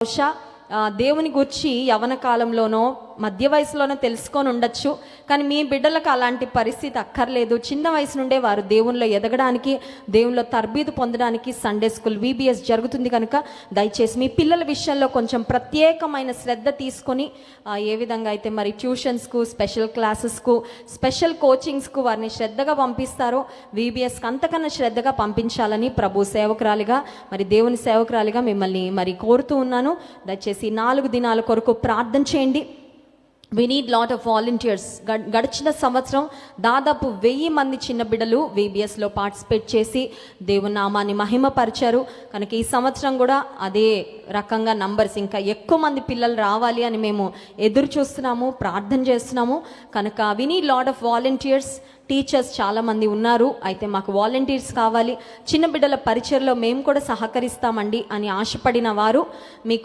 బహుశా దేవుని గురించి యవన కాలంలోనో మధ్య వయసులోనో తెలుసుకొని ఉండొచ్చు, కానీ మీ బిడ్డలకు అలాంటి పరిస్థితి అక్కర్లేదు. చిన్న వయసు నుండే వారు దేవునిలో ఎదగడానికి, దేవునిలో తర్బీదు పొందడానికి సండే స్కూల్ VBS జరుగుతుంది కనుక దయచేసి మీ పిల్లల విషయంలో కొంచెం ప్రత్యేకమైన శ్రద్ధ తీసుకొని ఏ విధంగా అయితే మరి ట్యూషన్స్కు, స్పెషల్ క్లాసెస్కు, స్పెషల్ కోచింగ్స్కు వారిని శ్రద్ధగా పంపిస్తారో VBSకి అంతకన్నా శ్రద్ధగా పంపించాలని ప్రభు సేవకురాలిగా, మరి దేవుని సేవకురాలిగా మిమ్మల్ని మరి కోరుతూ ఉన్నాను. దయచేసి 4 దినాల కొరకు ప్రార్థన చేయండి. We need lot of volunteers. గడిచిన సంవత్సరం దాదాపు 1000 మంది చిన్న బిడ్డలు VBSలో పార్టిసిపేట్ చేసి దేవుని నామాన్ని మహిమపరిచారు కనుక ఈ సంవత్సరం కూడా అదే రకంగా నంబర్స్ ఇంకా ఎక్కువ మంది పిల్లలు రావాలి అని మేము ఎదురు చూస్తున్నాము, ప్రార్థన చేస్తున్నాము. కనుక we need lot of volunteers. Teachers చాలామంది ఉన్నారు, అయితే మాకు వాలంటీర్స్ కావాలి, చిన్న బిడ్డల పరిచయలో మేము కూడా సహకరిస్తామండి అని ఆశపడిన వారు మీకు